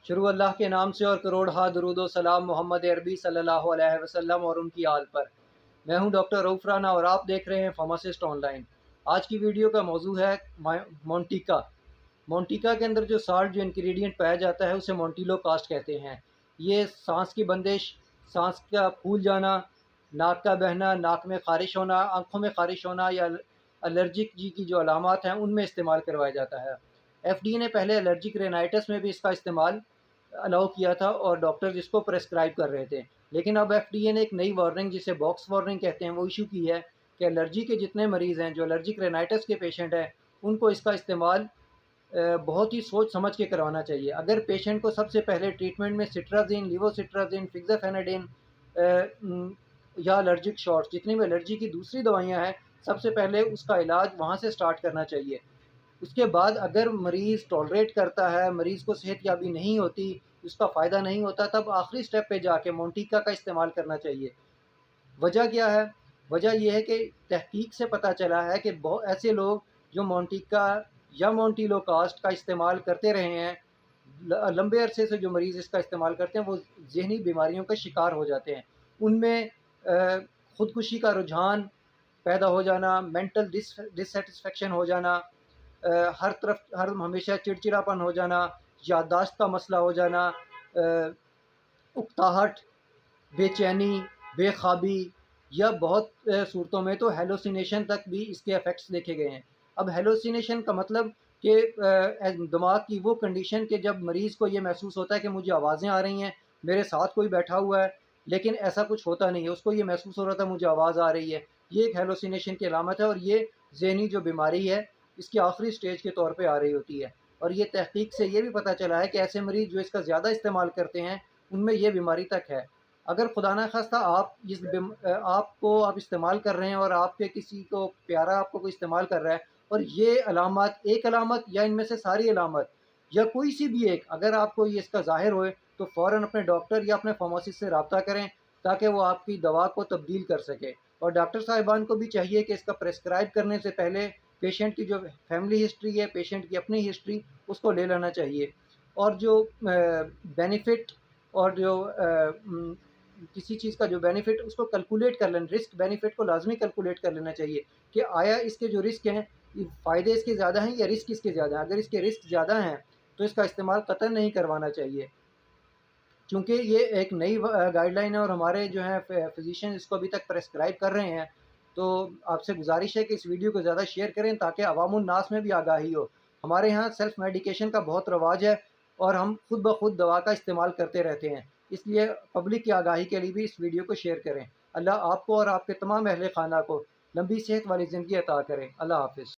शुरू अल्लाह के नाम से और करोड़हा दरूद व सलाम मोहम्मद अरबी सल्लल्लाहु अलैहि वसल्लम और उनकी आल पर। मैं हूं डॉक्टर रऊफ राना और आप देख रहे हैं फार्मासिस्ट ऑनलाइन। आज की वीडियो का मौजू है मोंटिका। मोंटिका के अंदर जो साल्ट जो इंग्रेडिएंट पाया जाता है उसे मोंटिलो कास्ट कहते हैं। ये सांस की बंदिश, सांस का फूल जाना, नाक का बहना, नाक में ख़ारिश होना, आँखों में ख़ारिश होना या एलर्जिक जी की जो अलामात हैं उनमें इस्तेमाल करवाया जाता है। एफडीए ने पहले एलर्जिक रेनाइटिस में भी इसका इस्तेमाल अलाउ किया था और डॉक्टर्स इसको प्रेस्क्राइब कर रहे थे। लेकिन अब एफडीए ने एक नई वार्निंग, जिसे बॉक्स वार्निंग कहते हैं, वो इशू की है कि एलर्जी के जितने मरीज़ हैं जो एलर्जिक रेनाइटिस के पेशेंट हैं उनको इसका इस्तेमाल बहुत ही सोच समझ के करवाना चाहिए। अगर पेशेंट को सबसे पहले ट्रीटमेंट में सिट्राजिन, लिवोसिट्राजिन, फिक्साफेनाडिन या एलर्जिक शॉट्स, जितनी भी एलर्जी की दूसरी दवाइयाँ हैं, सबसे पहले उसका इलाज वहाँ से स्टार्ट करना चाहिए। उसके बाद अगर मरीज़ टॉलरेट करता है, मरीज़ को सेहतयाबी नहीं होती, उसका फ़ायदा नहीं होता, तब आखिरी स्टेप पे जाके मोंटिका का इस्तेमाल करना चाहिए। वजह क्या है? वजह यह है कि तहकीक से पता चला है कि बहुत ऐसे लोग जो मोंटिका या मोंटिलो कास्ट का इस्तेमाल करते रहे हैं, लंबे अरसे से जो मरीज़ इसका इस्तेमाल करते हैं, वो ज़हनी बीमारियों का शिकार हो जाते हैं। उनमें ख़ुदकुशी का रुझान पैदा हो जाना, मेंटल डिससैटिस्फैक्शन हो जाना, हर तरफ हमेशा चिड़चिड़ापन हो जाना, याददाश्त का मसला हो जाना, उकताहट, बेचैनी, बेख़ाबी या बहुत सूरतों में तो हेलुसिनेशन तक भी इसके इफ़ेक्ट्स देखे गए हैं। अब हेलुसिनेशन का मतलब कि दिमाग की वो कंडीशन कि जब मरीज़ को ये महसूस होता है कि मुझे आवाज़ें आ रही हैं, मेरे साथ कोई बैठा हुआ है, लेकिन ऐसा कुछ होता नहीं है, उसको ये महसूस हो रहा था मुझे आवाज़ आ रही है। ये एक हेलुसिनेशन की अलामत है और ये ज़हनी जो बीमारी है इसकी आखिरी स्टेज के तौर पे आ रही होती है। और ये तहकीक से ये भी पता चला है कि ऐसे मरीज़ जो इसका ज़्यादा इस्तेमाल करते हैं उनमें ये बीमारी तक है। अगर खुदा न खास्ता आप इस्तेमाल कर रहे हैं और आपके किसी को प्यारा आपको कोई इस्तेमाल कर रहा है और ये अलामत, एक अलामत या इनमें से सारी अलामत या कोई सी भी एक, अगर आपको ये इसका ज़ाहिर होए तो फ़ौरन अपने डॉक्टर या अपने फार्मासिस्ट से रब्ता करें ताकि वो आपकी दवा को तब्दील कर सके। और डॉक्टर साहिबान को भी चाहिए कि इसका प्रेस्क्राइब करने से पहले पेशेंट की जो फैमिली हिस्ट्री है, पेशेंट की अपनी हिस्ट्री, उसको ले लेना चाहिए। और जो बेनिफिट और जो किसी चीज़ का जो बेनिफिट, उसको कैलकुलेट कर लेना, रिस्क बेनिफिट को लाजमी कैलकुलेट कर लेना चाहिए कि आया इसके जो रिस्क हैं, फ़ायदे इसके ज़्यादा हैं या रिस्क इसके ज़्यादा हैं। अगर इसके रिस्क ज़्यादा हैं तो इसका इस्तेमाल कतई नहीं करवाना चाहिए, क्योंकि ये एक नई गाइडलाइन है और हमारे जो हैं फिजिशियन इसको अभी तक प्रेस्क्राइब कर रहे हैं। तो आपसे गुजारिश है कि इस वीडियो को ज़्यादा शेयर करें ताकि अवामुन नास में भी आगाही हो। हमारे यहाँ सेल्फ़ मेडिकेशन का बहुत रवाज है और हम खुद ब खुद दवा का इस्तेमाल करते रहते हैं, इसलिए पब्लिक की आगाही के लिए भी इस वीडियो को शेयर करें। अल्लाह आपको और आपके तमाम अहले खाना को लंबी सेहत वाली ज़िंदगी अता करें। अल्लाह हाफ़िज़।